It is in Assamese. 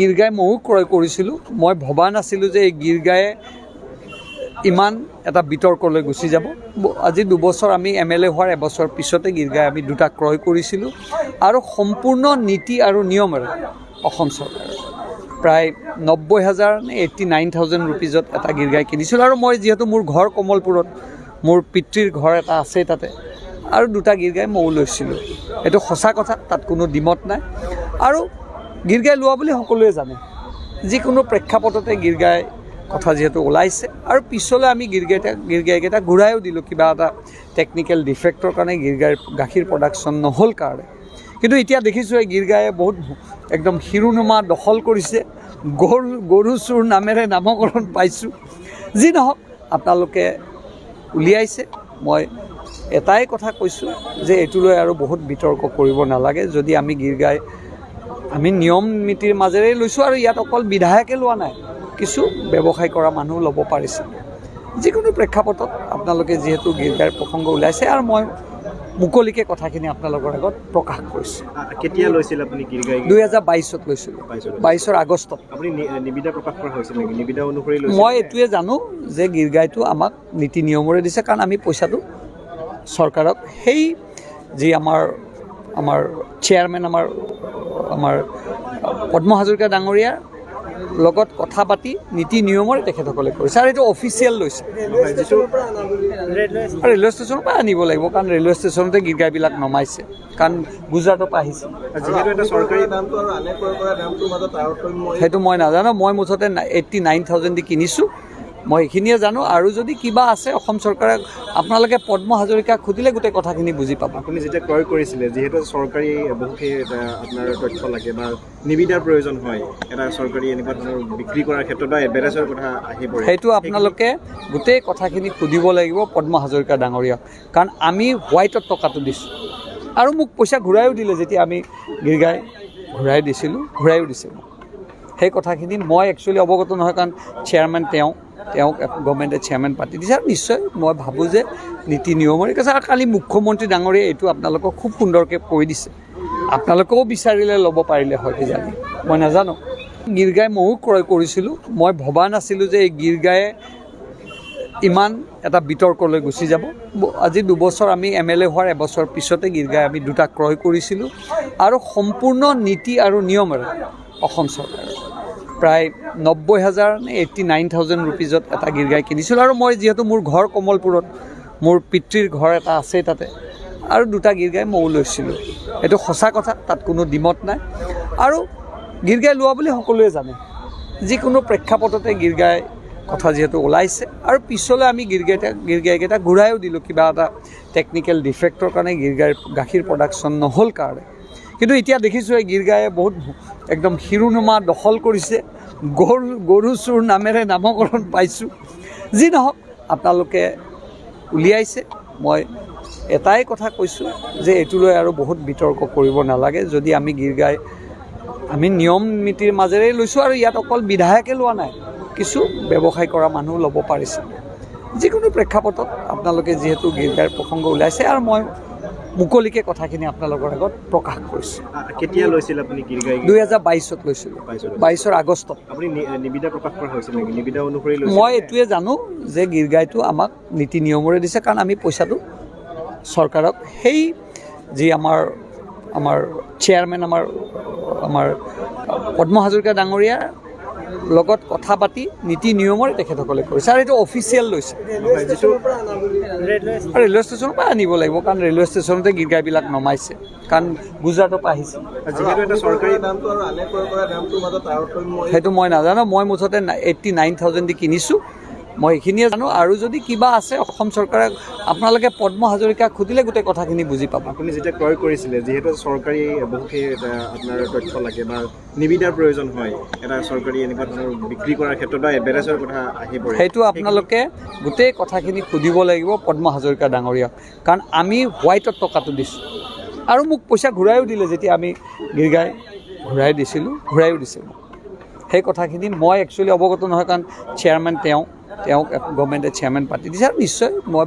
গিৰগাই ময়ো ক্ৰয় কৰিছিলোঁ। মই ভবা নাছিলোঁ যে এই গিৰগায়ে ইমান এটা বিতৰ্কলৈ গুচি যাব। আজি 2 বছৰ আমি MLA হোৱাৰ এবছৰ পিছতে গিৰগাই আমি 2টা ক্ৰয় কৰিছিলোঁ আৰু সম্পূৰ্ণ নীতি আৰু নিয়মেৰে অসম চৰকাৰে প্ৰায় 90,000 নে 89,000 ৰুপিজত এটা গিৰগাই কিনিছিলোঁ। আৰু মই যিহেতু মোৰ ঘৰ কমলপুৰত, মোৰ পিতৃৰ ঘৰ এটা আছে তাতে, আৰু 2টা গিৰগাই ময়ো লৈছিলোঁ। এইটো সঁচা কথা, তাত কোনো দ্বিমত নাই। আৰু গিৰগাই লোৱা বুলি সকলোৱে জানে। যিকোনো প্ৰেক্ষাপটতে গিৰগাই কথা যিহেতু ওলাইছে, আৰু পিছলৈ আমি গিৰগাইকেইটা ঘূৰাইও দিলোঁ কিবা এটা টেকনিকেল ডিফেক্টৰ কাৰণে, গিৰগাইৰ গাখীৰ প্ৰডাকশ্যন নহ'ল কাৰণে। কিন্তু এতিয়া দেখিছোঁ এই গিৰগায়ে বহুত একদম শিৰোনামা দখল কৰিছে। গৰু চোৰ নামেৰে নামকৰণ পাইছোঁ। যি নহওক, আপোনালোকে উলিয়াইছে। মই এটাই কথা কৈছোঁ যে এইটো লৈ আৰু বহুত বিতৰ্ক কৰিব নালাগে। যদি আমি গিৰগাই আমি নিয়ম নীতিৰ মাজেৰে লৈছোঁ, আৰু ইয়াত অকল বিধায়কে লোৱা নাই, কিছু ব্যৱসায় কৰা মানুহ ল'ব পাৰিছে। যিকোনো প্ৰেক্ষাপটত আপোনালোকে যিহেতু গিৰগাইৰ প্ৰসংগ ওলাইছে, আৰু মই মুকলিকৈ কথাখিনি আপোনালোকৰ আগত প্ৰকাশ কৰিছোঁ। কেতিয়া লৈছিল আপুনি গিৰগাই? 2022ত লৈছিলোঁ, 22 আগষ্টত। আপুনি নিবিদা প্ৰকাশ কৰা হৈছিল নেকি? নিবিদা অনুসৰি লৈছিল? মই এইটোৱে জানো যে গিৰগাইটো আমাক নীতি নিয়মেৰে দিছে, কাৰণ আমি পইচাটো চৰকাৰক সেই যি আমাৰ চেয়াৰমেন আমাৰ পদ্ম হাজৰিকা ডাঙৰীয়াৰ লগত কথা পাতি নীতি নিয়মেৰে তেখেতসকলে কৰিছে, আৰু এইটো অফিচিয়েল লৈছে। ৰেলৱে ষ্টেচনৰ পৰা আনিব লাগিব, কাৰণ ৰেলৱে ষ্টেচনতে গিৰগাইবিলাক নমাইছে, কাৰণ গুজৰাটৰ পৰা আহিছে। সেইটো মই নাজানো। মই মুঠতে 89,000 দি কিনিছোঁ, মই এইখিনিয়ে জানো। আৰু যদি কিবা আছে অসম চৰকাৰে, আপোনালোকে পদ্ম হাজৰিকাক সুধিলে গোটেই কথাখিনি বুজি পাব। আপুনি যেতিয়া ক্ৰয় কৰিছিলে, যিহেতু চৰকাৰী বহুখিনি আপোনাৰ তথ্য লাগে বা নিবিদাৰ প্ৰয়োজন হয়, এটা চৰকাৰী এনেকুৱা ধৰণৰ বিক্ৰী কৰাৰ ক্ষেত্ৰত বা এডভাৰটাইজৰ কথা আহি পৰে, সেইটো আপোনালোকে গোটেই কথাখিনি সুধিব লাগিব পদ্ম হাজৰিকা ডাঙৰীয়াক, কাৰণ আমি হোৱাইটত টকাটো দিছোঁ, আৰু মোক পইচা ঘূৰাইও দিলে। যেতিয়া আমি গিৰগাই ঘূৰাইও দিছিলোঁ। সেই কথাখিনি মই একচুৱেলি অৱগত নহয়, কাৰণ চেয়াৰমেন তেওঁক গভৰ্ণমেণ্টে চেয়াৰমেন পাতি দিছে। আৰু নিশ্চয় মই ভাবোঁ যে নীতি নিয়মেৰে কৈছে। আৰু কালি মুখ্যমন্ত্ৰী ডাঙৰীয়াই এইটো আপোনালোকক খুব সুন্দৰকৈ কৈ দিছে। আপোনালোকেও বিচাৰিলে ল'ব পাৰিলে হয় কিজানি, মই নাজানো। গিৰগাই ময়ো ক্ৰয় কৰিছিলোঁ। মই ভবা নাছিলোঁ যে এই গিৰগায়ে ইমান এটা বিতৰ্কলৈ গুচি যাব। আজি 2 বছৰ আমি MLA হোৱাৰ এবছৰ পিছতে গিৰগাই আমি 2টা ক্ৰয় কৰিছিলোঁ, আৰু সম্পূৰ্ণ নীতি আৰু নিয়মেৰে অসম চৰকাৰে প্ৰায় 90,000 নে 89,000 ৰুপিজত এটা গিৰগাই কিনিছিলোঁ। আৰু মই যিহেতু মোৰ ঘৰ কমলপুৰত, মোৰ পিতৃৰ ঘৰ এটা আছে তাতে, আৰু 2টা গিৰগাই ময়ো লৈছিলোঁ। এইটো সঁচা কথা, তাত কোনো দ্বিমত নাই। আৰু গিৰগাই লোৱা বুলি সকলোৱে জানে। যিকোনো প্ৰেক্ষাপটতে গিৰগাই কথা যিহেতু ওলাইছে, আৰু পিছলৈ আমি গিৰগাইকেইটা ঘূৰাইও দিলোঁ কিবা এটা টেকনিকেল ডিফেক্টৰ কাৰণে, গিৰগাইৰ গাখীৰ প্ৰডাকশ্যন নহ'ল কাৰণে। কিন্তু এতিয়া দেখিছোঁ এই গিৰগায়ে বহুত একদম শিৰোনামা দখল কৰিছে। গৰু চোৰ নামেৰে নামকৰণ পাইছোঁ। যি নহওক, আপোনালোকে উলিয়াইছে। মই এটাই কথা কৈছোঁ যে এইটো লৈ আৰু বহুত বিতৰ্ক কৰিব নালাগে। যদি আমি গিৰগাই আমি নিয়ম নীতিৰ মাজেৰে লৈছোঁ, আৰু ইয়াত অকল বিধায়কে লোৱা নাই, কিছু ব্যৱসায় কৰা মানুহ ল'ব পাৰিছে। যিকোনো প্ৰেক্ষাপটত আপোনালোকে যিহেতু গিৰগাইৰ প্ৰসংগ ওলাইছে, আৰু মই মুকলিকৈ কথাখিনি আপোনালোকৰ আগত প্ৰকাশ কৰিছোঁ। কেতিয়া লৈছিল আপুনি গিৰগাই? 2022ত লৈছিলোঁ, 22 আগষ্টত। আপুনি নিবিদা প্ৰকাশ কৰা হৈছিল নেকি? নিবিদা অনুসৰি লৈছিল? মই এইটোৱে জানো যে গিৰগাইটো আমাক নীতি নিয়মেৰে দিছে, কাৰণ আমি পইচাটো চৰকাৰক সেই যি আমাৰ চেয়াৰমেন আমাৰ পদ্ম হাজৰিকা ডাঙৰীয়াৰ লগত কথা পাতি নীতি নিয়মেৰে তেখেতসকলে কৰিছে, আৰু এইটো অফিচিয়েল লৈছে। ৰেলৱে ষ্টেচনৰ পৰা আনিব লাগিব, কাৰণ ৰেলৱে ষ্টেচনতে গিৰগাইবিলাক নমাইছে, কাৰণ গুজৰাটৰ পৰা আহিছে। সেইটো মই নাজানো। মই মুঠতে 89,000 দি কিনিছোঁ, মই এইখিনিয়ে জানো। আৰু যদি কিবা আছে অসম চৰকাৰে, আপোনালোকে পদ্ম হাজৰিকাক সুধিলে গোটেই কথাখিনি বুজি পাব। আপুনি যেতিয়া ক্ৰয় কৰিছিলে, যিহেতু চৰকাৰী বহুখিনি আপোনাৰ তথ্য লাগে বা নিবিদাৰ প্ৰয়োজন হয়, এটা চৰকাৰী এনেকুৱা ধৰণৰ বিক্ৰী কৰাৰ ক্ষেত্ৰত বা এডভাৰটাইজৰ কথা আহি পৰে, সেইটো আপোনালোকে গোটেই কথাখিনি সুধিব লাগিব পদ্ম হাজৰিকা ডাঙৰীয়াক, কাৰণ আমি হোৱাইটত টকাটো দিছোঁ, আৰু মোক পইচা ঘূৰাইও দিলে। যেতিয়া আমি গিৰগাই ঘূৰাইও দিছিলোঁ। সেই কথাখিনি মই একচুৱেলি অৱগত নহয়, কাৰণ চেয়াৰমেন তেওঁক গভৰ্ণমেণ্টে চেয়াৰমেন পাতি দিছে। আৰু নিশ্চয় মই